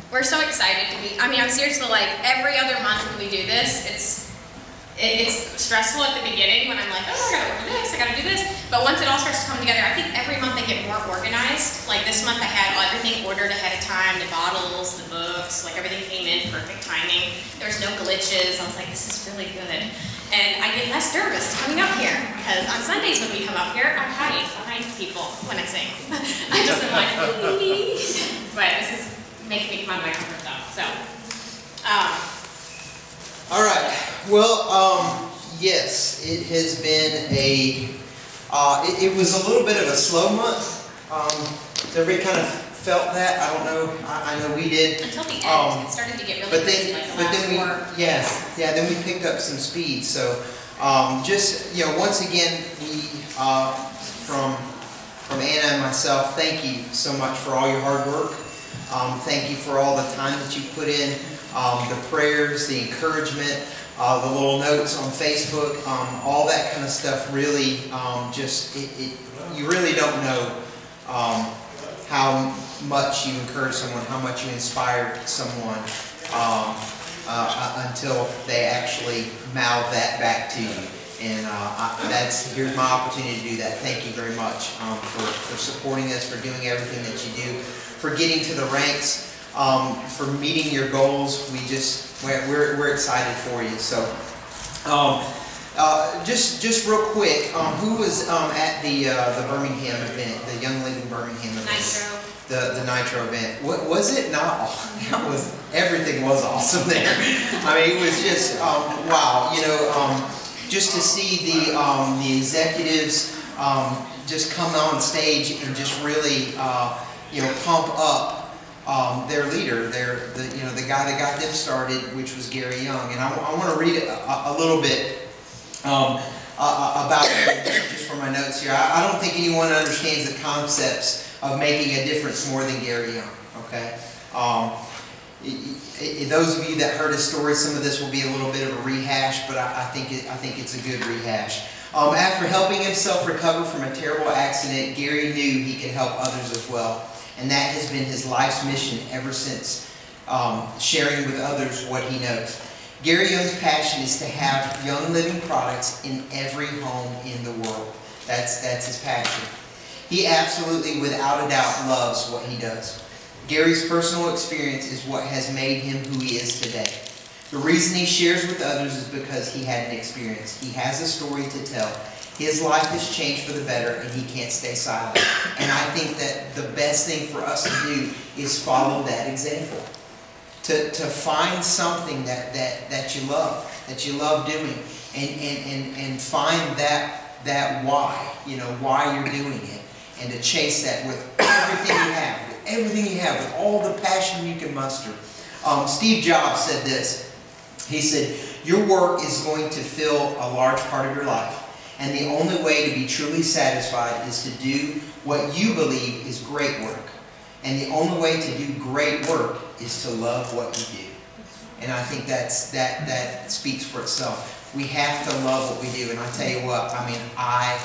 We're so excited to be, I mean, I'm seriously like, every other month when we do this, it's stressful at the beginning when I'm like, oh, I gotta order this, I gotta do this. But once it all starts to come together, I think every month I get more organized. Like this month I had everything ordered ahead of time, the bottles, the books, like everything came in, perfect timing. There's no glitches. I was like, this is really good. And I get less nervous coming up here because on Sundays when we come up here, I hide behind people when I sing. I just am like, but this is making me come out of my comfort zone. So, all right. Well, yes, it has been a. It was a little bit of a slow month. So everybody kind of felt that. I don't know. I know we did. Until the end, it started to get really crazy. Then we picked up some speed. So, just once again, we from Anna and myself, thank you so much for all your hard work. Thank you for all the time that you put in, the prayers, the encouragement, the little notes on Facebook, all that kind of stuff. Really, you really don't know how much you encourage someone, how much you inspired someone until they actually mouth that back to you. And here's my opportunity to do that. Thank you very much for supporting us, for doing everything that you do, for getting to the ranks, for meeting your goals. We're excited for you. So, just real quick, who was at the Birmingham event, the Young Living Birmingham event? Nitro. The Nitro event. Was it not? Everything was awesome there. I mean, it was just wow. Just to see the executives just come on stage and just really pump up their leader, the guy that got them started, which was Gary Young. And I want to read a little bit about it just from my notes here. I don't think anyone understands the concepts of making a difference more than Gary Young. Okay. Those of you that heard his story, some of this will be a little bit of a rehash, but I think it's a good rehash. After helping himself recover from a terrible accident, Gary knew he could help others as well, and that has been his life's mission ever since, sharing with others what he knows. Gary Young's passion is to have Young Living products in every home in the world. That's his passion. He absolutely, without a doubt, loves what he does. Gary's personal experience is what has made him who he is today. The reason he shares with others is because he had an experience. He has a story to tell. His life has changed for the better, and he can't stay silent. And I think that the best thing for us to do is follow that example. To find something that you love doing, and find that why, why you're doing it, and to chase that with everything you have, with all the passion you can muster. Steve Jobs said this. He said, your work is going to fill a large part of your life, and the only way to be truly satisfied is to do what you believe is great work. And the only way to do great work is to love what you do. And I think that speaks for itself. We have to love what we do. And I tell you what, I mean, I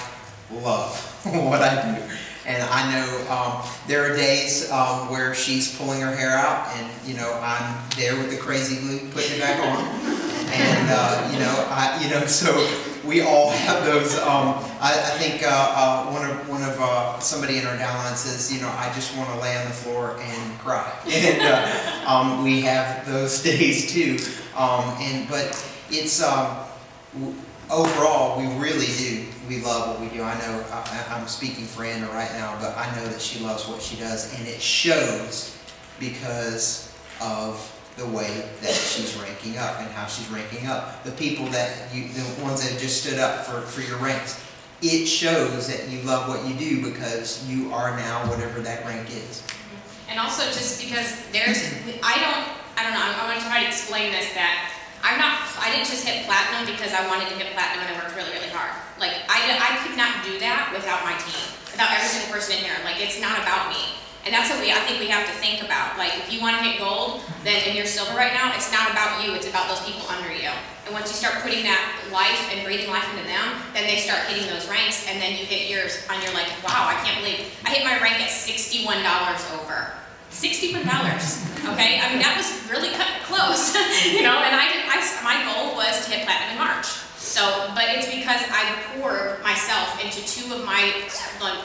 love what I do. And I know there are days where she's pulling her hair out, and I'm there with the crazy glue, putting it back on. And so we all have those. I think one of somebody in our downline says, I just want to lay on the floor and cry. And we have those days too. But it's overall, we really do. We love what we do. I know I'm speaking for Anna right now, but I know that she loves what she does, and it shows because of the way that she's ranking up and how she's ranking up. The people the ones that just stood up for your ranks, it shows that you love what you do because you are now whatever that rank is. And also just because I don't know, I want to try to explain this, that I didn't just hit platinum because I wanted to hit platinum and I worked really, really hard. Like, I could not do that without my team, without every single person in here. Like, it's not about me. And that's what I think we have to think about. Like, if you want to hit gold, then and you're silver right now, it's not about you, it's about those people under you. And once you start putting that life and breathing life into them, then they start hitting those ranks, and then you hit yours, and you're like, wow, I can't believe, I hit my rank at $61 over. $61, okay? I mean, that was really close, you know, and my goal was to hit platinum in March. So, but it's because I poured myself into two of my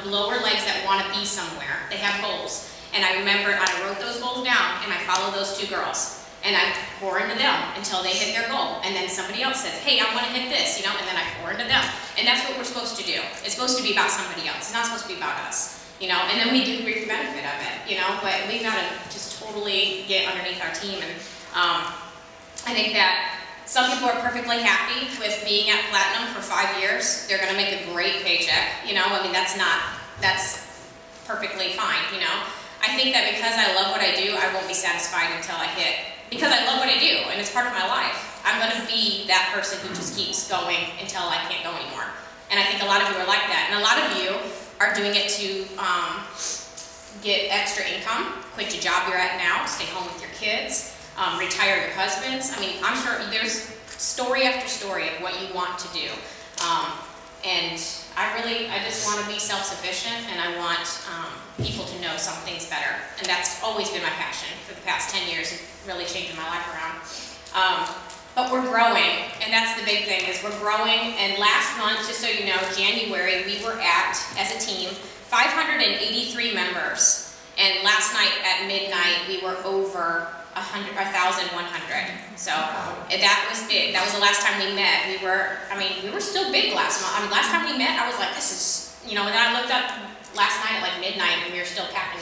lower legs that want to be somewhere. They have goals. And I remember I wrote those goals down and I followed those two girls. And I pour into them until they hit their goal. And then somebody else says, hey, I want to hit this, you know, and then I pour into them. And that's what we're supposed to do. It's supposed to be about somebody else. It's not supposed to be about us. You know, and then we do reap the benefit of it, you know, but we've got to just totally get underneath our team. And I think that some people are perfectly happy with being at platinum for 5 years. They're going to make a great paycheck, you know. I mean, that's perfectly fine, you know. I think that because I love what I do, I won't be satisfied until I hit, because I love what I do and it's part of my life. I'm going to be that person who just keeps going until I can't go anymore. And I think a lot of you are like that. And a lot of you are doing it to get extra income, quit your job you're at now, stay home with your kids, retire your husbands. I mean, I'm sure there's story after story of what you want to do. And I just want to be self-sufficient, and I want people to know something's better. And that's always been my passion for the past 10 years of really changing my life around. But we're growing, and that's the big thing, is we're growing. And last month, just so you know, January, we were at, as a team, 583 members. And last night at midnight, we were over 1,100. So that was big. That was the last time we met. We were still big last month. I mean, last time we met, I was like, this is, you know, and then I looked up last night at like midnight, and we were still packing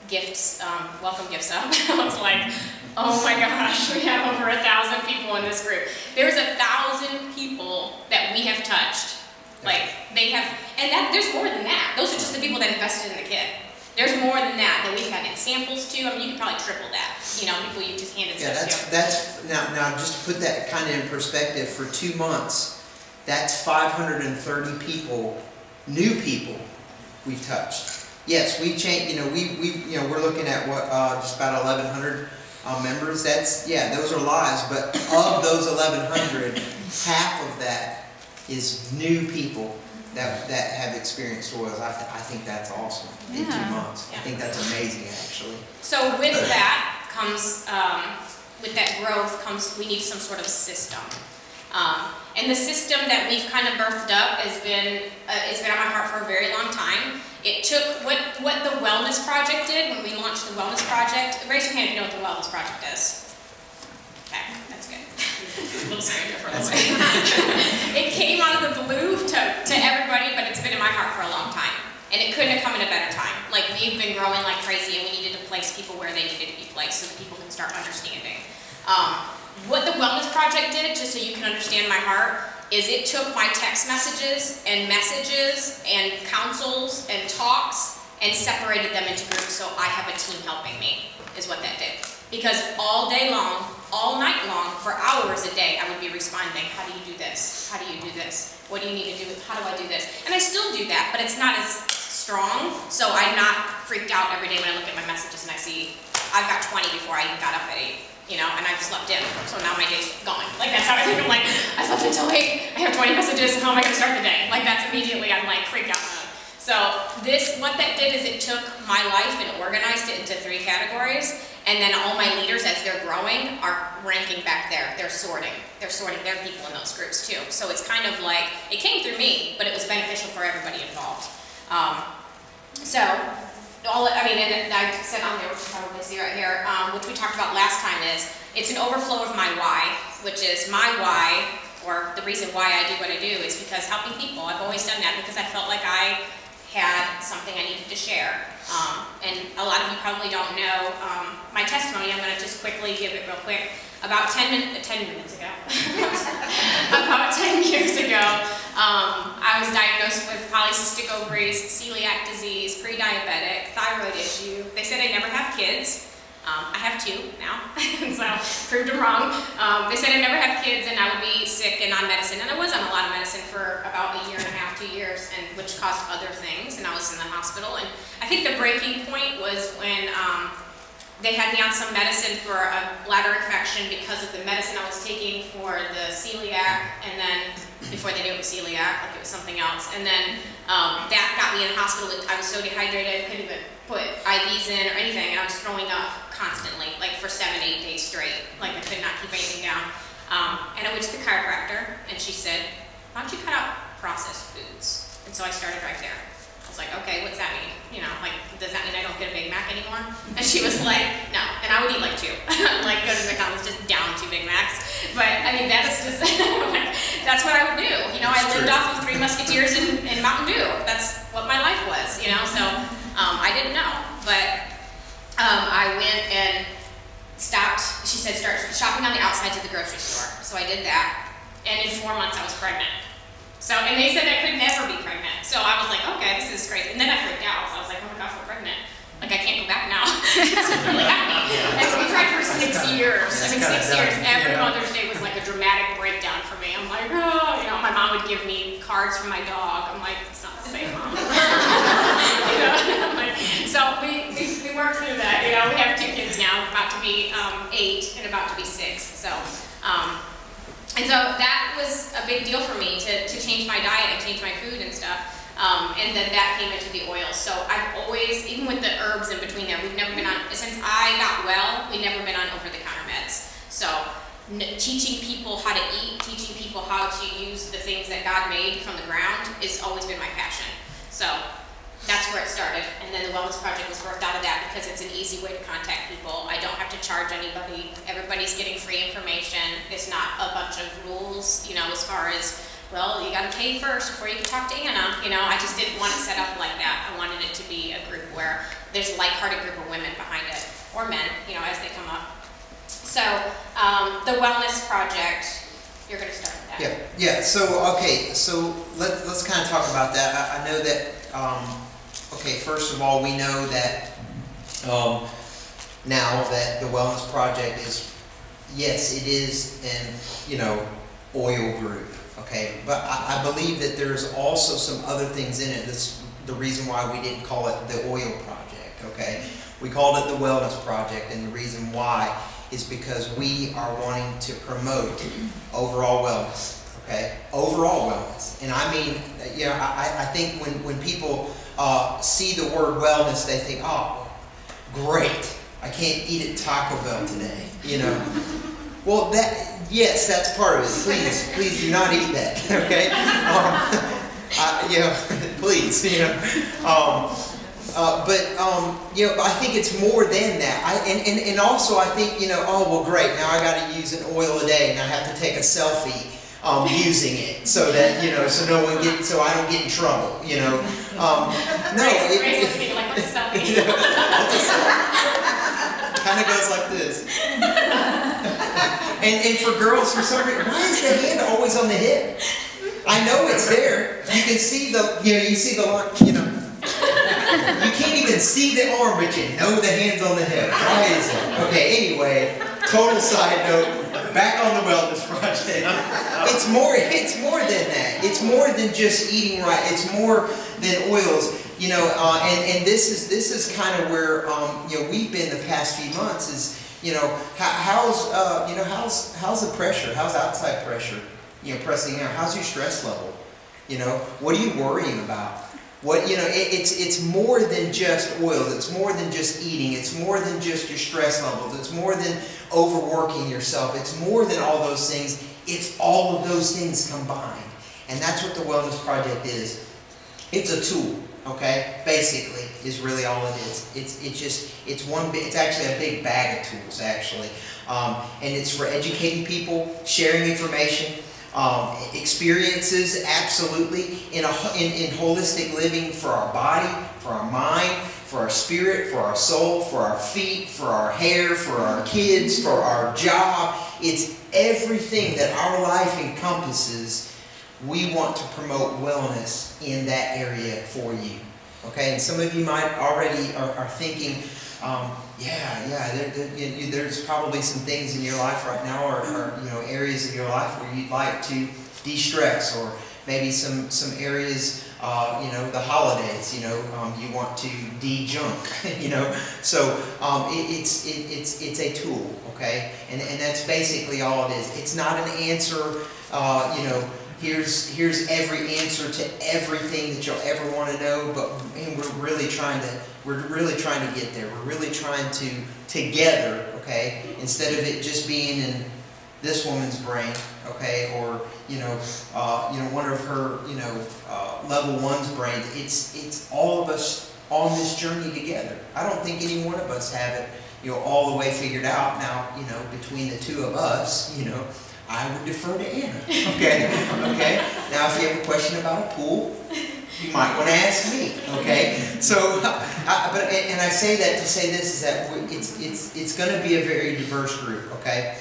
gifts, welcome gifts up. I was like, oh my gosh, we have over 1,000 people in this group. There's 1,000 people that we have touched. Like, they have, and there's more than that. Those are just the people that invested in the kit. There's more than that we've had in samples too. I mean, you could probably triple that. You know, people you just handed stuff to. That's now just to put that kind of in perspective, for 2 months, that's 530 people, new people we've touched. Yes, we've changed. You know, we're looking at what just about 1,100 members. That's, yeah, those are lives. But of those 1,100, half of that is new people that have experienced oils. I think that's awesome. In 2 months, I think that's amazing, actually. So with that comes, with that growth comes, we need some sort of system. And the system that we've kind of birthed up has been, it's been on my heart for a very long time. It took what the Wellness Project did when we launched the Wellness Project. Raise your hand if you know what the Wellness Project is. Okay, that's good. A little stranger for a little bit. It came out of the blue to everybody, but it's been in my heart for a long time. And it couldn't have come at a better time. Like, we've been growing like crazy, and we needed to place people where they needed to be placed so that people can start understanding. What the Wellness Project did, just so you can understand my heart, is it took my text messages and counsels and talks and separated them into groups so I have a team helping me, is what that did. Because all day long, all night long, for hours a day, I would be responding, how do you do this? How do you do this? What do you need to do? How do I do this? And I still do that, but it's not as strong, so I'm not freaked out every day when I look at my messages and I see, I've got 20 before I even got up at 8. You know, and I've slept in, so now my day's going. Like, that's how I think. I'm like, I slept until 8, I have 20 messages, how am I going to start the day? Like, that's immediately, I'm like, freaked out mode. So what that did is it took my life and organized it into 3 categories, and then all my leaders, as they're growing, are ranking back there. They're sorting their people in those groups too. So it's kind of like, it came through me, but it was beneficial for everybody involved. And I said on there, which you probably see right here, which we talked about last time, is it's an overflow of my why, which is my why, or the reason why I do what I do is because helping people. I've always done that because I felt like I had something I needed to share. And a lot of you probably don't know my testimony. I'm going to just quickly give it real quick. About 10 minutes ago, about 10 years ago, I was diagnosed with polycystic ovaries, celiac disease, pre-diabetic, thyroid issue. They said I'd never have kids. I have 2 now, so proved them wrong. They said I'd never have kids and I would be sick and on medicine. And I was on a lot of medicine for about 1.5 years, 2 years, and which caused other things, and I was in the hospital. And I think the breaking point was when they had me on some medicine for a bladder infection because of the medicine I was taking for the celiac, and then before they knew it was celiac, like it was something else. And then that got me in the hospital. I was so dehydrated, I couldn't even put IVs in or anything, and I was throwing up constantly, like for 7-8 days straight. Like I could not keep anything down. And I went to the chiropractor, and she said, why don't you cut out processed foods? And so I started right there. I was like, okay, what's that mean? You know, like, does that mean I don't get a Big Mac anymore? And she was like, no. And I would eat like 2. Like, go to McDonald's, just down 2 Big Macs. But, I mean, that's just, that's what I would do. You know, I lived off of 3 Musketeers and Mountain Dew. That's what my life was, you know? So, I didn't know. But I went and stopped. She said, start shopping on the outsides of the grocery store. So I did that. And in 4 months, I was pregnant. So, and they said I could never be pregnant. So I was like, okay, this is crazy. And then I freaked out. So I was like, oh my gosh, I'm pregnant. Like, I can't go back now. It's really happening. And we tried for 6 years. I mean, 6 years. Every Mother's Day was like a dramatic breakdown for me. I'm like, oh, you know, my mom would give me cards from my dog. I'm like, it's not the same, Mom. You know, I'm like, so we worked through that. You know, we have 2 kids now, about to be 8 and about to be 6. So, and so that was a big deal for me to change my diet and change my food and stuff. And then that came into the oils. So I've always, even with the herbs in between there, we've never been on, since I got well, we've never been on over-the-counter meds. So teaching people how to eat, teaching people how to use the things that God made from the ground has always been my passion. So that's where it started. And then the Wellness Project was birthed out of that because it's an easy way to contact people. I don't have to charge anybody. Everybody's getting free information. It's not a bunch of rules, you know, as far as, well, you got to pay first before you can talk to Anna. You know, I just didn't want it set up like that. I wanted it to be a group where there's a like-hearted group of women behind it, or men, you know, as they come up. So the Wellness Project, you're going to start with that. Yeah. So okay. So let's kind of talk about that. I know that. Okay, first of all, we know that now that the Wellness Project is, yes, it is an, you know, oil group, okay? But I believe that there's also some other things in it. That's the reason why we didn't call it the Oil Project, okay? We called it the Wellness Project, and the reason why is because we are wanting to promote overall wellness, okay? Overall wellness. And I mean, you know, I think when people see the word wellness, they think, oh, great, I can't eat at Taco Bell today, you know. Well, yes, that's part of it. Please do not eat that, okay? You know, please, you know. You know, I think it's more than that. And also I think, you know, oh, well, great, now I got to use an oil a day and I have to take a selfie using it so that, you know, so I don't get in trouble, you know. No, Grace is like, what's a selfie? You know, what's a selfie? Kind of goes like this. And for girls, for some reason, why is the hand always on the hip? I know it's there. You can see the, you know, you see the line, you know. You can't even see the arm, but you know the hand's on the hip. Why is it? Okay, anyway, total side note. Back on the Wellness Project. It's more than that. It's more than just eating right. It's more than oils. You know, and this is kind of where you know, we've been the past few months. Is, you know, how's the pressure? How's outside pressure? You know, pressing out. How's your stress level? You know, what are you worrying about? What, you know, it's more than just oils. It's more than just eating. It's more than just your stress levels. It's more than overworking yourself. It's more than all those things. It's all of those things combined. And that's what the Wellness Project is. It's a tool, okay? Basically, is really all it is. It's actually a big bag of tools, actually. And it's for educating people, sharing information, experiences, absolutely, in holistic living for our body, for our mind, for our spirit, for our soul, for our feet, for our hair, for our kids, for our job. It's everything that our life encompasses. We want to promote wellness in that area for you. Okay, and some of you might already are thinking, there's probably some things in your life right now, or you know, areas of your life where you'd like to de-stress, or maybe some areas you know, the holidays, you know, you want to de-junk, you know. So it's a tool, okay? And that's basically all it is. It's not an answer, you know, here's every answer to everything that you'll ever want to know, but man, we're really trying to get there. We're really trying to, together, okay, instead of it just being in this woman's brain, okay, or you know, one of her, you know, level 1's brain. It's all of us on this journey together. I don't think any one of us have it, you know, all the way figured out. Now, you know, between the two of us, you know, I would defer to Anna. Okay, okay. Now, if you have a question about a pool, you might want to ask me. Okay. So, and I say that to say this is that it's going to be a very diverse group. Okay.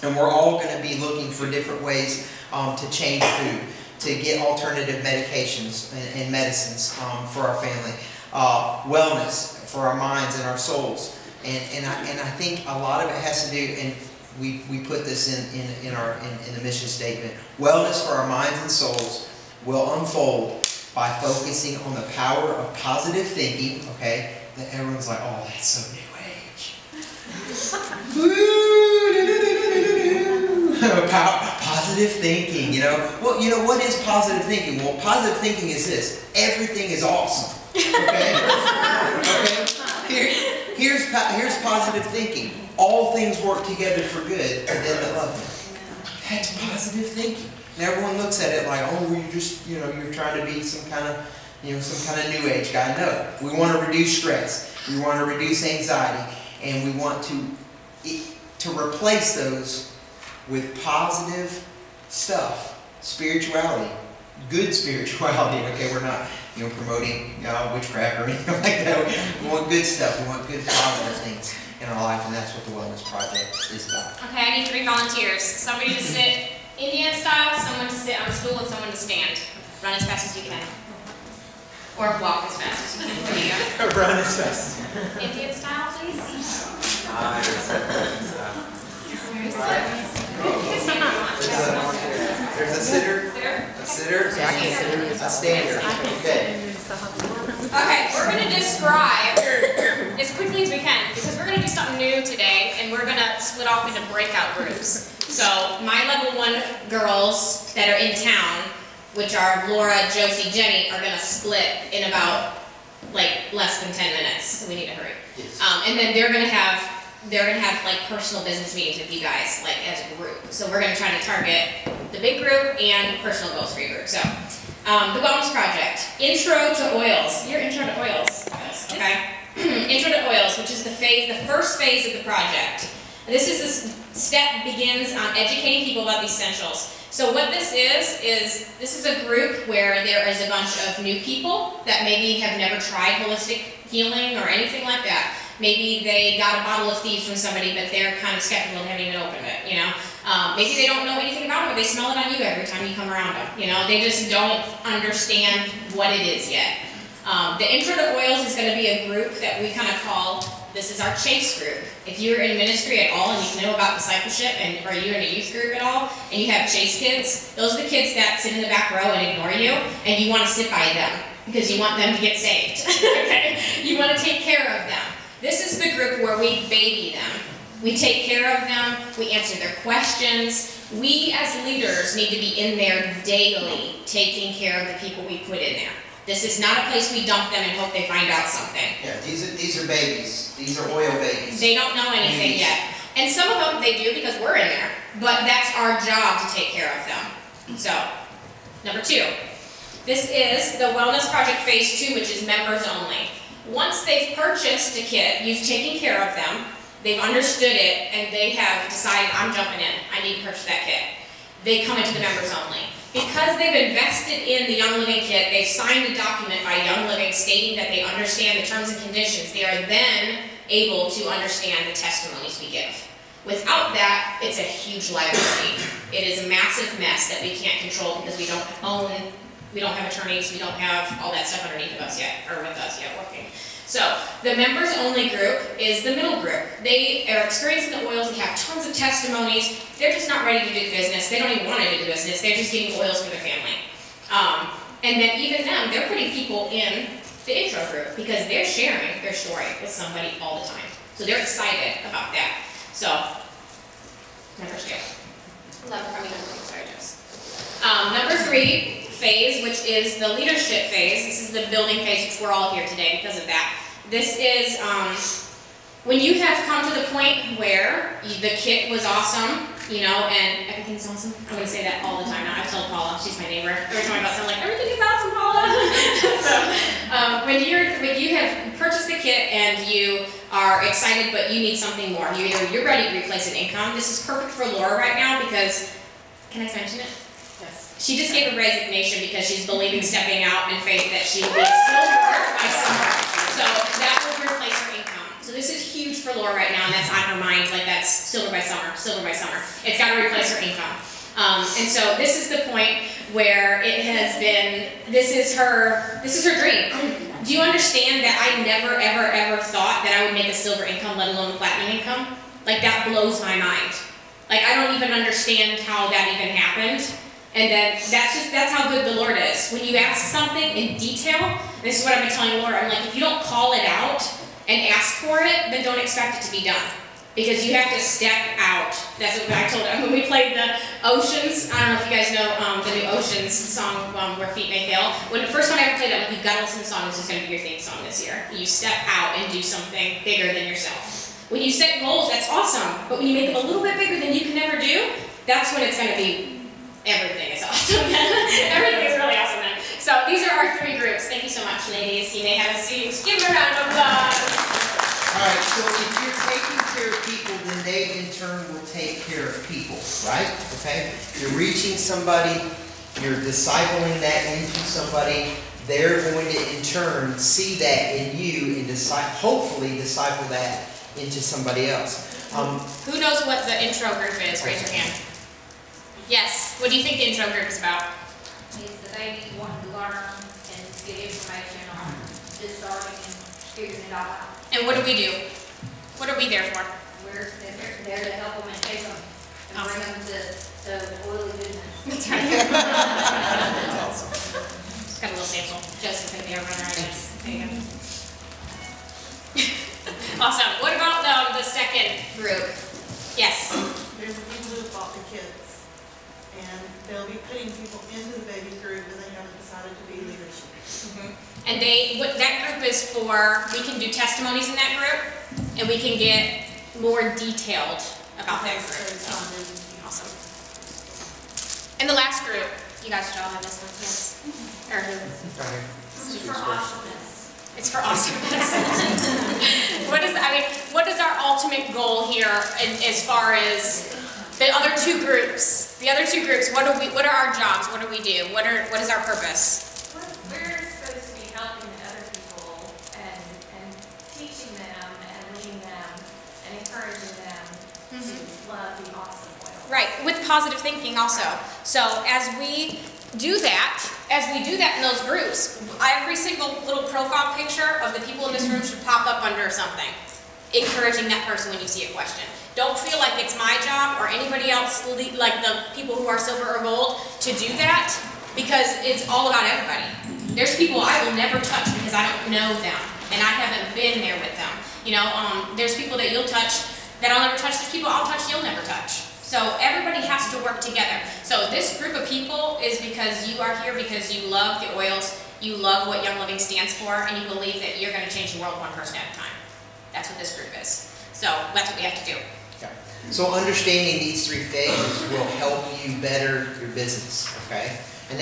And we're all going to be looking for different ways to change food, to get alternative medications and medicines for our family, wellness for our minds and our souls. And I think a lot of it has to do, and we put this in the mission statement. Wellness for our minds and souls will unfold by focusing on the power of positive thinking. Okay, that everyone's like, oh, that's so new age. Positive thinking, you know. Well, you know, what is positive thinking? Well, positive thinking is this: everything is awesome. Okay. Okay. Here's positive thinking. All things work together for good to them that love Him. That's positive thinking. And everyone looks at it like, oh, you're just, you know, you're trying to be some kind of, you know, some kind of new age guy. No, we want to reduce stress. We want to reduce anxiety, and we want to replace those with positive stuff, spirituality, good spirituality. Okay, we're not, you know, promoting witchcraft or anything like that. We want good stuff. We want good positive things in our life, and that's what the Wellness Project is about. Okay, I need 3 volunteers. Somebody to sit Indian style, someone to sit on a stool, and someone to stand. Run as fast as you can. Or walk as fast as you can. There you go. Run as fast. Indian style, please. There's a sitter, a stander. Okay. Okay, we're going to describe as quickly as we can, because we're going to do something new today, and we're going to split off into breakout groups. So my level 1 girls that are in town, which are Laura, Josie, Jenny, are going to split in about like less than 10 minutes. So we need to hurry. Yes. And then they're going to have like personal business meetings with you guys, like as a group. So we're going to try to target the big group and personal goals for your group. So the Wellness Project, Intro to Oils. Your intro to oils, okay? Intro to Oils, which is the first phase of the project. This is step begins on educating people about the essentials. So what this is this is a group where there is a bunch of new people that maybe have never tried holistic healing or anything like that. Maybe they got a bottle of Thieves from somebody, but they're kind of skeptical and haven't even opened it, you know. Maybe they don't know anything about it, but they smell it on you every time you come around them, you know. They just don't understand what it is yet. The Intro to Oils is going to be a group that we kind of call, this is our chase group. If you're in ministry at all and you know about discipleship, or you're in a youth group at all, and you have chase kids, those are the kids that sit in the back row and ignore you, and you want to sit by them because you want them to get saved. Okay? You want to take care of them. This is the group where we baby them. We take care of them, we answer their questions. We as leaders need to be in there daily taking care of the people we put in there. This is not a place we dump them and hope they find out something. Yeah, these are babies. These are oil babies. They don't know anything yet. And some of them they do because we're in there. But that's our job to take care of them. So, number 2. This is the Wellness Project Phase 2, which is members only. Once they've purchased a kit, you've taken care of them, they've understood it, and they have decided, I'm jumping in, I need to purchase that kit. They come into the members only. Because they've invested in the Young Living kit, they've signed a document by Young Living stating that they understand the terms and conditions. They are then able to understand the testimonies we give. Without that, it's a huge liability. It is a massive mess that we can't control because we don't have attorneys, we don't have all that stuff underneath of us yet, or with us yet working. So, the members only group is the middle group. They are experiencing the oils, they have tons of testimonies, they're just not ready to do business, they don't even want to do business, they're just getting oils for their family. And And then even them, they're putting people in the intro group because they're sharing their story with somebody all the time. So they're excited about that. So, number 2. Sorry, Jess. Number 3 phase, which is the leadership phase. This is the building phase, which we're all here today because of that. This is when you have come to the point where the kit was awesome, you know, and everything's awesome. I'm going to say that all the time now. I've told Paula, she's my neighbor. Every time I go outside, I'm like, everything is awesome, Paula. So when you have purchased the kit and you are excited, but you need something more, you're ready to replace an income. This is perfect for Laura right now because, can I mention it? Yes. She just gave a resignation because she's believing stepping out in faith that she will be silver by summer. So that will replace her income. So this is huge for Laura right now, and that's on her mind, like that's silver by summer, silver by summer. It's got to replace her income. And so this is the point where it has been, this is her dream. Do you understand that I never, ever, ever thought that I would make a silver income, let alone a platinum income? Like that blows my mind. Like I don't even understand how that even happened. And then that's how good the Lord is. When you ask something in detail, this is what I've been telling Laura, I'm like, if you don't call it out and ask for it, then don't expect it to be done. Because you have to step out. That's what I told her. When we played the Oceans, I don't know if you guys know the new Oceans song, Where Feet May Fail. When the first time I ever played that, like, you've got to listen to the song, this is going to be your theme song this year. You step out and do something bigger than yourself. When you set goals, that's awesome. But when you make them a little bit bigger than you can never do, that's when it's going to be, everything is awesome then. Everything is really awesome then. So these are our 3 groups. Thank you so much, ladies. You may have a seat. Give them a round of applause. Alright, so if you're taking care of people, then they in turn will take care of people, right? Okay? You're reaching somebody, you're discipling that into somebody, they're going to in turn see that in you and hopefully disciple that into somebody else. Who knows what the intro group is? Raise your hand. Yes. What do you think the intro group is about? It's the baby wanting to learn and get information on just starting and figuring it all out. And what do we do? What are we there for? We're there to help them and take them and bring them to oily business. That's right. That's awesome. Just got a little sample. Joseph's going to be our runner, I guess. There you go. Awesome. What about the second group? Yes? There's a people who bought the kits, and they'll be putting people into the baby group, but they haven't decided to be leadership. And that group is for, we can do testimonies in that group, and we can get more detailed about that group. Awesome. And the last group, you guys should all have this one, yes? Or It's for awesomeness. It's for awesomeness. What is our ultimate goal here as far as the other 2 groups? The other 2 groups, what are our jobs? What do we do? What is our purpose? We're supposed to be helping other people and teaching them and leading them and encouraging them to love the awesome oil. Right, with positive thinking also. So as we do that in those groups, every single little profile picture of the people in this room should pop up under something, encouraging that person when you see a question. Don't feel like it's my job or anybody else, like the people who are silver or gold, to do that, because it's all about everybody. There's people I will never touch because I don't know them and I haven't been there with them. You know, there's people that you'll touch that I'll never touch. There's people I'll touch you'll never touch. So everybody has to work together. So this group of people is because you are here because you love the oils, you love what Young Living stands for, and you believe that you're going to change the world one person at a time. That's what this group is. So that's what we have to do. Okay. So understanding these 3 phases will help you better your business, okay? And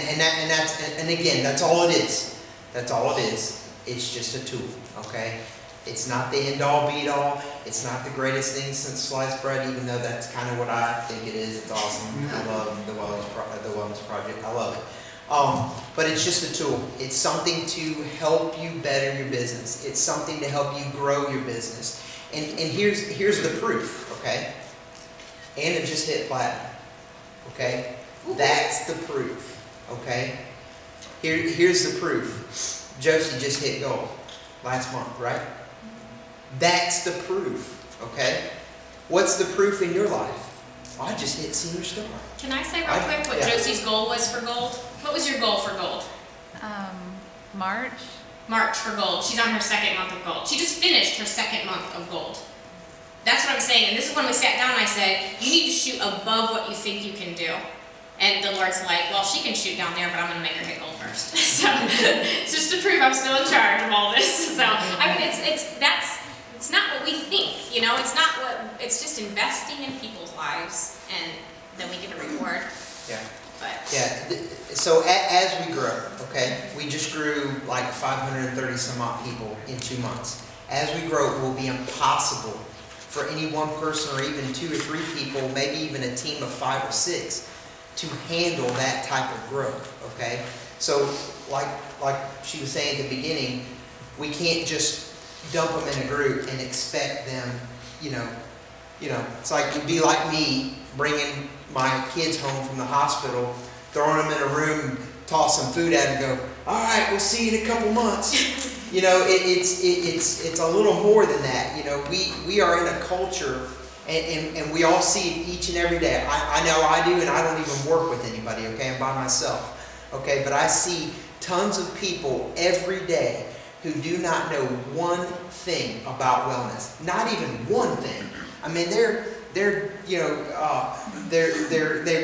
again, that's all it is. That's all it is. It's just a tool, okay? It's not the end-all, be-all. It's not the greatest thing since sliced bread, even though that's kind of what I think it is. It's awesome. I love the Wellness Project. I love it. But it's just a tool. It's something to help you better your business. It's something to help you grow your business. And here's the proof, okay? Anna just hit platinum, okay? That's the proof, okay? Here's the proof. Josie just hit gold last month, right? That's the proof, okay? What's the proof in your life? Well, I just hit Senior Star. Can I say real quick what Josie's goal was for gold? What was your goal for gold? March for gold. She's on her second month of gold. She just finished her second month of gold. That's what I'm saying. And this is when we sat down and I said, you need to shoot above what you think you can do. And the Lord's like, well, she can shoot down there, but I'm going to make her hit gold first. So, just to prove I'm still in charge of all this. So, I mean, it's not what we think, you know? It's just investing in people's lives, and then we get a reward. Yeah. But. Yeah, so as we grow, okay, we just grew like 530 some odd people in 2 months. As we grow, it will be impossible for any one person or even 2 or 3 people, maybe even a team of 5 or 6, to handle that type of growth, okay? So like she was saying at the beginning, we can't just dump them in a group and expect them, you know, it's like, it'd be like me bringing my kids home from the hospital, throwing them in a room, toss some food at them and go, all right, we'll see you in a couple months. You know, it's a little more than that. You know, we are in a culture, and we all see it each and every day. I know I do, and I don't even work with anybody, okay? I'm by myself, okay? But I see tons of people every day who do not know one thing about wellness. Not even one thing. I mean, they've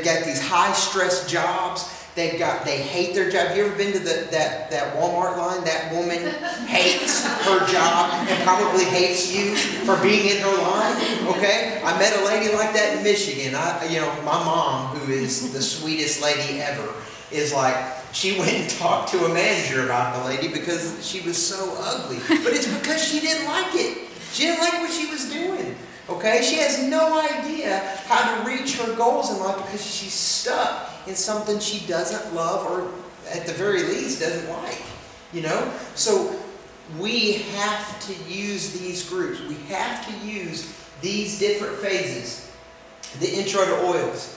got these high stress jobs. They hate their job. Have you ever been to that Walmart line? That woman hates her job and probably hates you for being in her line. Okay, I met a lady like that in Michigan. My mom, who is the sweetest lady ever, is like, she went and talked to a manager about the lady because she was so ugly. But it's because she didn't like it. She didn't like what she was doing. Okay, she has no idea how to reach her goals in life because she's stuck in something she doesn't love, or at the very least doesn't like, you know? So we have to use these groups. We have to use these different phases. The intro to oils,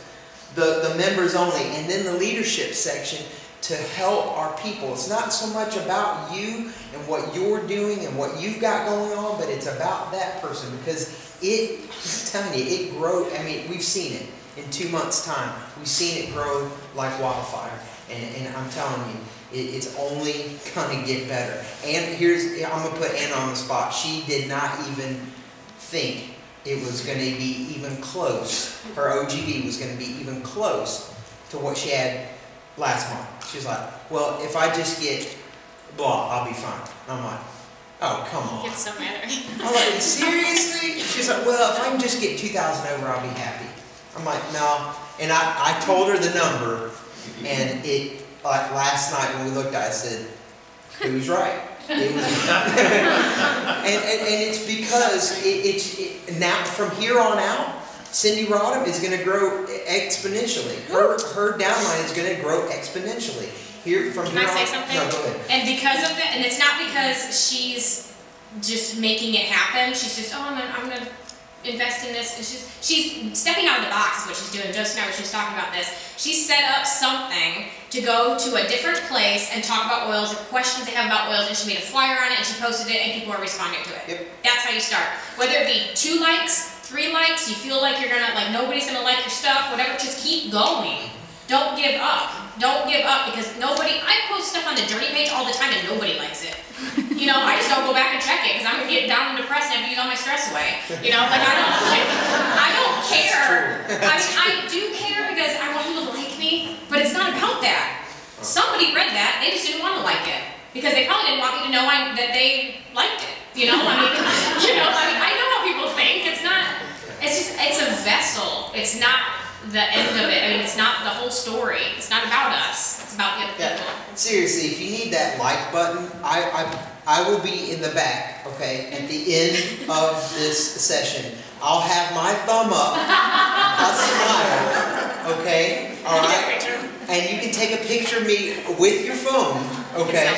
the members only, and then the leadership section to help our people. It's not so much about you and what you're doing and what you've got going on, but it's about that person, because I'm telling you, it grows. I mean, we've seen it. In 2 months' time, we've seen it grow like wildfire. And I'm telling you, it's only going to get better. And I'm going to put Anna on the spot. She did not even think it was going to be even close. Her OGV was going to be even close to what she had last month. She was like, well, if I just get blah, I'll be fine. And I'm like, oh, come on. He gets so mad at me. I'm like, seriously? She's like, well, if I can just get 2,000 over, I'll be happy. I'm like, no. And I told her the number, and it, like last night when we looked at it, I said, who's right? It was and it's because now from here on out, Cindy Rodham is going to grow exponentially. Her downline is going to grow exponentially. Can I say something? No, go ahead. And because of that, and it's not because she's just making it happen. She's just, oh, I'm gonna invest in this. And she's stepping out of the box is what she's doing. Just now, when she was talking about this, she set up something to go to a different place and talk about oils, the questions they have about oils, and she made a flyer on it and she posted it, and people are responding to it. Yep. That's how you start. Whether it be 2 likes, 3 likes, you feel like you're gonna, like, nobody's gonna like your stuff, whatever, just keep going. Don't give up. Don't give up, because I post stuff on the journey page all the time and nobody likes it. You know, I just don't go back and check it because I'm gonna get down and depressed and have to use all my stress away. You know, like I don't care. I mean, I do care because I want people to like me, but it's not about that. Somebody read that, they just didn't want to like it because they probably didn't want me to know that they liked it. You know, I mean, I know how people think. It's a vessel. It's not the end of it. I mean, it's not the whole story. It's not about us. It's about the other people. Seriously, if you need that like button, I will be in the back, okay, at the end of this session. I'll have my thumb up, a smile, okay, all right? And you can take a picture of me with your phone, okay?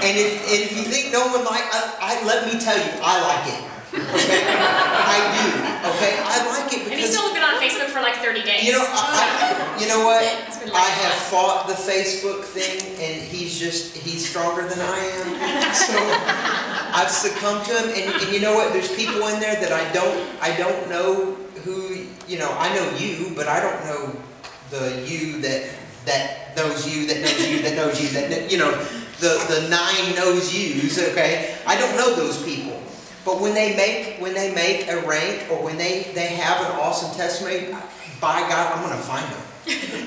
And if you think no one let me tell you, I like it. Okay, I do. Okay, I like it because. And he's still been on Facebook for like 30 days. You know, you know what? I have fought the Facebook thing, and he's stronger than I am. So I've succumbed to him, and you know what? There's people in there that I don't know who. You know, I know you, but I don't know the you that that knows you, that knows you, that knows you, that, you know, the 9 knows yous, okay? I don't know those people. But when they make a rank, or when they have an awesome testimony, by God, I'm going to find them.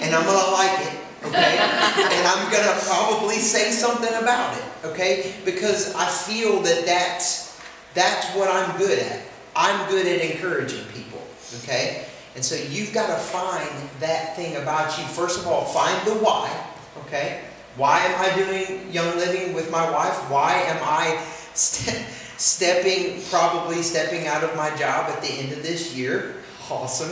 And I'm going to like it, okay? And I'm going to probably say something about it, okay? Because I feel that that's what I'm good at. I'm good at encouraging people, okay? And so you've got to find that thing about you. First of all, find the why, okay? Why am I doing Young Living with my wife? Why am I probably stepping out of my job at the end of this year? Awesome,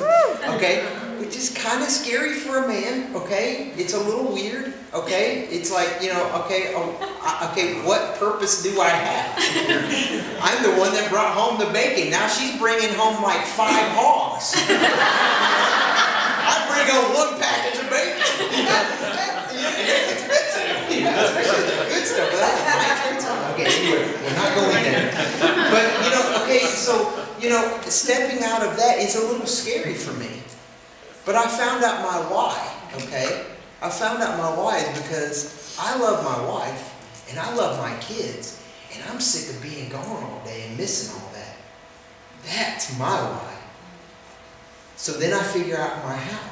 okay? Which is kind of scary for a man, okay? It's a little weird, okay? It's like, you know, okay, okay, what purpose do I have? I'm the one that brought home the bacon. Now she's bringing home like 5 hogs. I bring home 1 package of bacon. It's expensive. Especially the good stuff. But that's my expensive. Okay, anyway, we're not going there. But, you know, okay, so, you know, stepping out of that is a little scary for me. But I found out my why, okay? I found out my why is because I love my wife and I love my kids. And I'm sick of being gone all day and missing all that. That's my why. So then I figure out my how.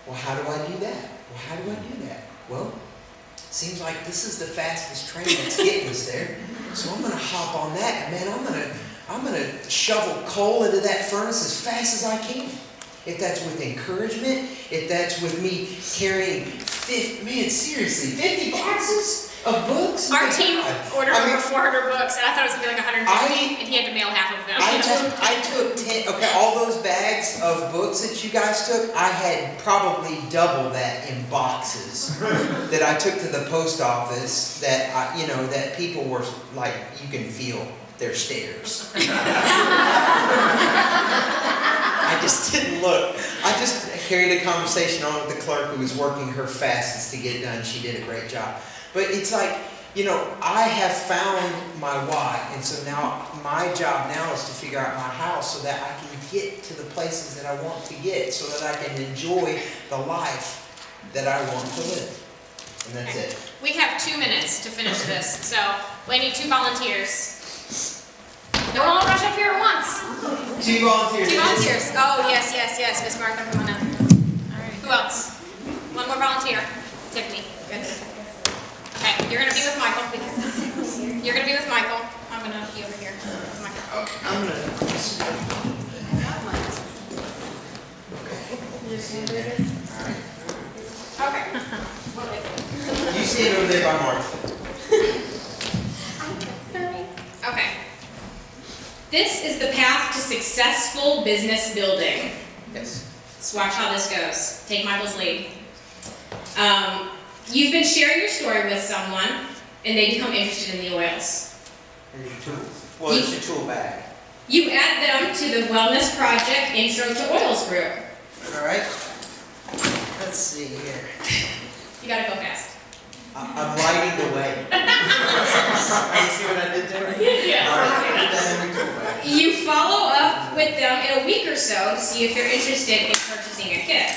Well, how do I do that? Well, how do I do that? Well, it seems like this is the fastest train that's getting us there. So I'm going to hop on that, and man, I'm going to shovel coal into that furnace as fast as I can. If that's with encouragement, if that's with me carrying 50 boxes of books. Our team ordered over 400 books, and I thought it was going to be like 150, and he had to mail half of them. I took 10, okay, all those bags of books that you guys took, I had probably double that in boxes that I took to the post office that, you know, that people were like, you can feel their stares. I just didn't look. I just carried a conversation on with the clerk who was working her fastest to get it done. She did a great job. But it's like, you know, I have found my why. And so now my job now is to figure out my how so that I can get to the places that I want to get so that I can enjoy the life that I want to live. And that's it. We have 2 minutes to finish this. So we need 2 volunteers. Don't all rush up here at once. 2 volunteers. 2 volunteers. Oh, yes, yes, yes. Miss Martha, come on up. All right. Who else? 1 more volunteer. Tiffany. Good. Okay, you're going to be with Michael. You're going to be with Michael. I'm going to be over here. Okay, I'm going to... Okay. You stand over there by Martha. Okay. This is the path to successful business building. Yes. Let's watch how this goes. Take Michael's lead. You've been sharing your story with someone, and they become interested in the oils. Here's your tools. Well, it's your tool bag. You add them to the Wellness Project Intro to Oils group. All right. Let's see here. You gotta go fast. I'm lighting the way. You see what I did there? Yes. All right, put that in your tool bag. You follow up with them in a week or so to see if they're interested in purchasing a kit.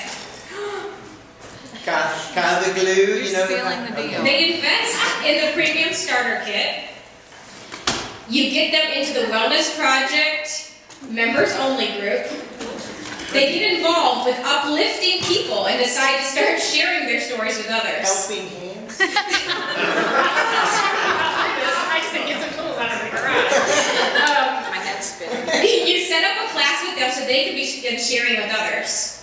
Kind of the glue, you know. Sealing the deal. They invest in the premium starter kit. You get them into the Wellness Project members only group. They get involved with uplifting people and decide to start sharing their stories with others. Helping hands. I just said get some tools out of the garage. My head's spinning. You set up a class with them so they can be sharing with others.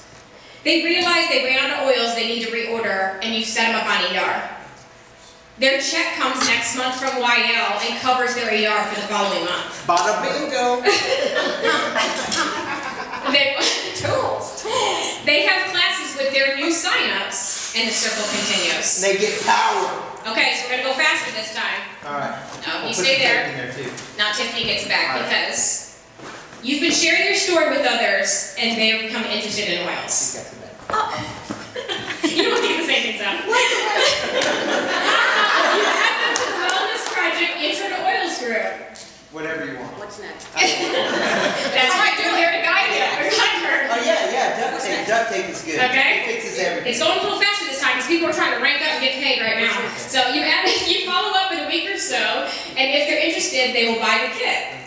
They realize they ran out of oils they need to reorder, and you set them up on ER. Their check comes next month from YL and covers their ER for the following month. Bada bingo. Tools. They have classes with their new signups, and the circle continues. They get power. Okay, so we're gonna go faster this time. All right. No, you We'll stay put the there. tape in there too. Now Tiffany gets back All right. because you've been sharing your story with others, and they have become interested in oils. You got the bag. You don't think the same things out. You add them to the Wellness Project Intro to Oils group. Whatever you want. What's next? That's right, they're there to guide you. Or guide her. Oh yeah, duct tape. the duct tape is good. Okay. It fixes everything. It's going a little faster this time because people are trying to rank up and get paid right now. So you follow up in a week or so, and if they're interested, they will buy the kit.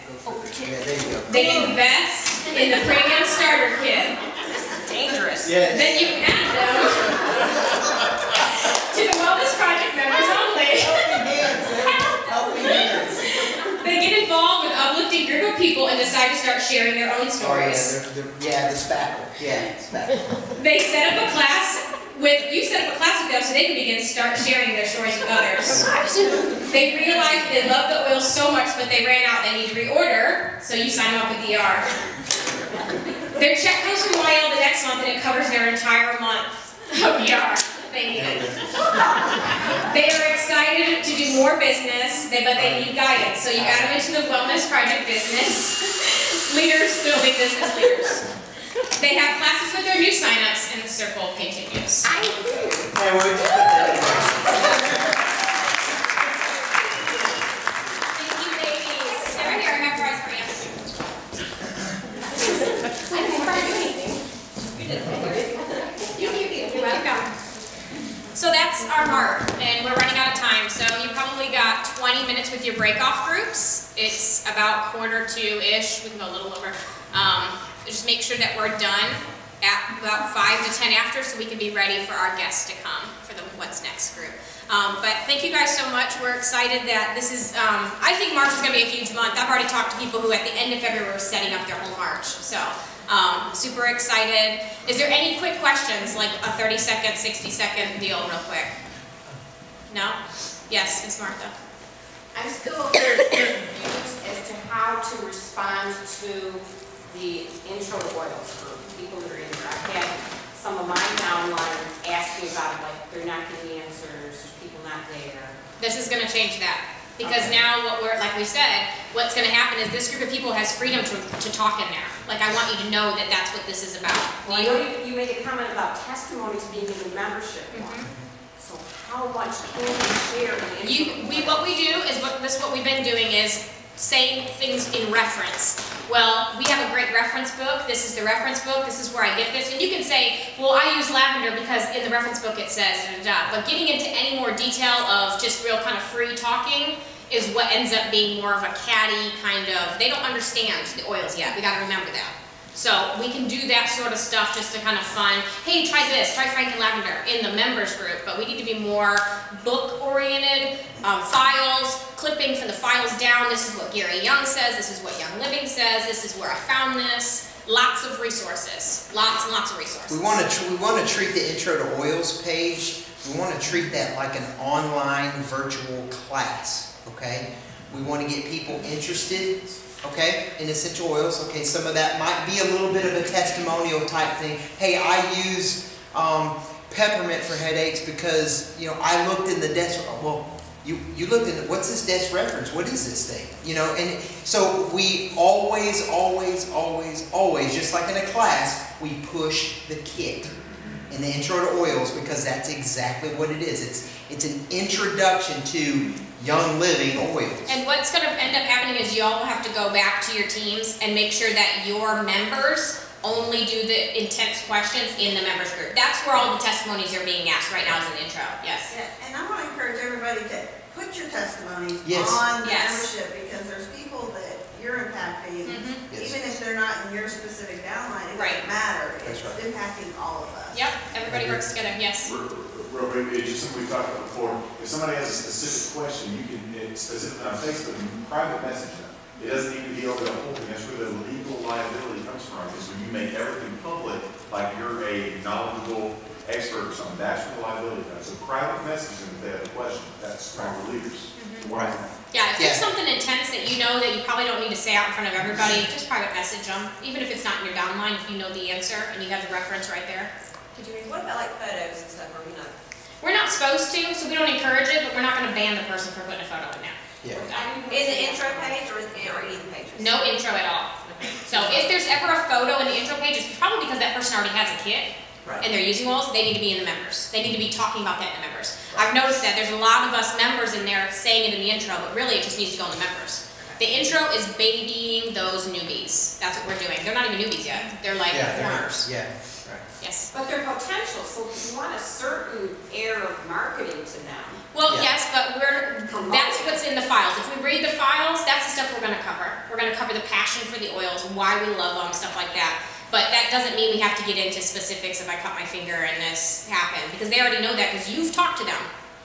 Yeah, there you go. They invest in the premium starter kit. Dangerous. Yes. Then you add them to the Wellness Project members only. Helping hands. They get involved with uplifting group of people and decide to start sharing their own stories. Oh yeah, the spackle. Yeah, spackle. They set up a class you set up a class with them so they can begin to start sharing their stories with others. They realized they loved the oil so much, but they ran out. They need to reorder, so you sign them up with DR. Their check comes from YL the next month, and it covers their entire month of DR. They need it. They are excited to do more business, but they need guidance. So you add them into the Wellness Project business. Leaders building business leaders. They have classes with their new signups, and the circle continues. Hey, what would you put that in? Thank you, ladies. They're right here. I have fries for you. I didn't try to do anything. You did. You're welcome. So that's our mark, and we're running out of time. So you probably got 20 minutes with your break-off groups. It's about 1:45-ish. We can go a little over. Just make sure that we're done at about 5 to 10 after, so we can be ready for our guests to come for the What's Next group. But thank you guys so much. We're excited that this is, I think March is going to be a huge month. I've already talked to people who at the end of February were setting up their whole March. So super excited. Is there any quick questions, like a 30-second, 60-second deal real quick? No? Yes, Ms. Martha. I'm still confused as to how to respond to the intro to oils for people that are in there. I've had some of my downline ask me about it, like they're not getting answers, there's people not there. This is going to change that. Because now what like we said, what's going to happen is this group of people has freedom to talk in there. Like, I want you to know that that's what this is about. Well, I know you made a comment about testimonies being in the membership one. So how much can you share in the What we do is, what we've been doing is saying things in reference. Well, we have a great reference book. This is the reference book. This is where I get this. And you can say, well, I use lavender because in the reference book it says, but getting into any more detail of just real kind of free talking is what ends up being more of a catty kind of, they don't understand the oils yet. We got to remember that. So we can do that sort of stuff just to kind of fun. Hey, try this, try Franken Lavender in the members group, but we need to be more book-oriented, files, clipping from the files down. This is what Gary Young says, this is what Young Living says, this is where I found this. Lots of resources, lots and lots of resources. We want to treat the Intro to Oils page, we want to treat that like an online virtual class, okay? We want to get people interested, okay, in essential oils. Okay, some of that might be a little bit of a testimonial type thing. Hey, I use peppermint for headaches because, you know, I looked in the desk. Well, you looked in, what's this desk reference? What is this thing? You know, and so we always, just like in a class, we push the kit in the Intro to Oils because that's exactly what it is. It's an introduction to Young Living oils. And what's going to end up happening is you all have to go back to your teams and make sure that your members only do the intense questions in the members group. That's where all the testimonies are being asked right now as an intro. Yes? Yeah, and I want to encourage everybody to put your testimonies Yes. on the Yes. membership because there's people that you're impacting. Yes. Even if they're not in your specific downline, it Right. doesn't matter. That's It's right. impacting all of us. Yep, everybody works together. Yes? Real quick, it's just something we talked about before. If somebody has a specific question, you can, specifically on Facebook, you can private message them. It doesn't need to be over the whole thing. That's where the legal liability comes from, is when you make everything public, like you're a knowledgeable expert or something, that's where the liability comes. So private message them if they have a question. That's for leaders. Right. Yeah, if there's Yeah. something intense that you know that you probably don't need to say out in front of everybody, just private message them. Even if it's not in your downline, if you know the answer and you have the reference right there. Did you read? What about like photos and stuff, or we not? We're not supposed to, so we don't encourage it, but we're not going to ban the person for putting a photo in there. Yeah. In the intro page or any pages? No intro at all. So if there's ever a photo in the intro page, it's probably because that person already has a kit and they're using oils. They need to be in the members. They need to be talking about that in the members. I've noticed that there's a lot of us members in there saying it in the intro, but really it just needs to go in the members. The intro is babying those newbies. That's what we're doing. They're not even newbies yet. They're like foreigners. Yeah. Yes. But they're potential, so you want a certain air of marketing to them. Well, Yeah. yes, but that's what's in the files. If we read the files, that's the stuff we're gonna cover. We're gonna cover the passion for the oils, why we love them, stuff like that. But that doesn't mean we have to get into specifics if I cut my finger and this happened, because they already know that because you've talked to them.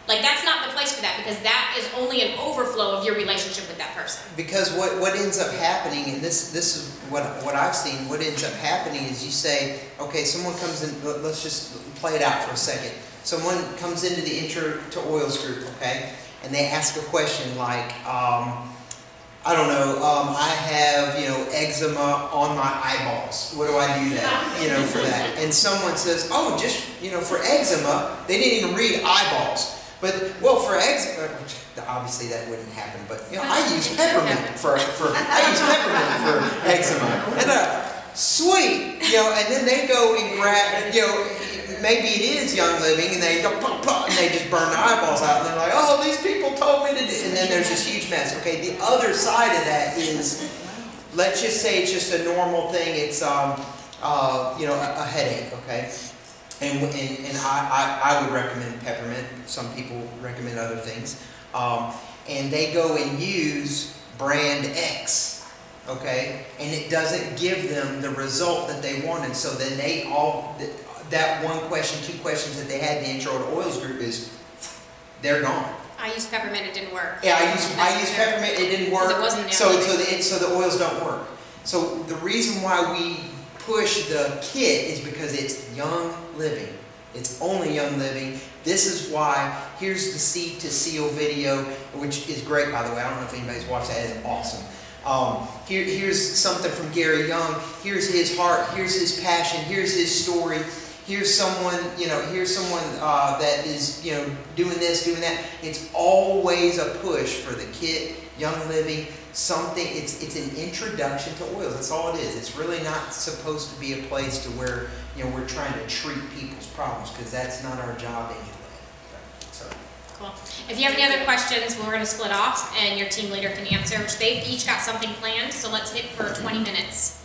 Like, that's not the place for that, because that is only an overflow of your relationship with that person. Because what ends up happening, and this is what I've seen, what ends up happening is you say, okay, someone comes in, let's just play it out for a second. Someone comes into the intro to oils group, okay, and they ask a question like, I don't know, I have, eczema on my eyeballs. What do I do that, for that? And someone says, oh, just, for eczema, they didn't even read eyeballs. But, well, for eczema, obviously that wouldn't happen, but, I use peppermint for eczema. And, sweet, and then they go and grab, maybe it is Young Living, and they go, and they just burn their eyeballs out, and they're like, oh, these people told me to do, and then there's this huge mess. Okay, the other side of that is, let's just say it's just a normal thing, it's, a headache, okay? And I would recommend peppermint. Some people recommend other things. And they go and use brand X, okay? And it doesn't give them the result that they wanted. So then that one question, two questions that they had in the intro to oils group is, they're gone. I used peppermint, it didn't work. Yeah, I used peppermint, it didn't work. It wasn't so the oils don't work. So the reason why we push the kit is because it's Young Living. It's only Young Living. This is why, here's the Seed to Seal video, which is great, by the way. I don't know if anybody's watched that. It's awesome. Here's something from Gary Young. Here's his heart. Here's his passion. Here's his story. Here's someone, that is, doing this, doing that. It's always a push for the kit, Young Living, something. It's an introduction to oils. That's all it is. It's really not supposed to be a place to where, we're trying to treat people's problems, because that's not our job anyway. So. Cool. If you have any other questions, we're going to split off, and your team leader can answer, which they've each got something planned, so let's hit for 20 minutes.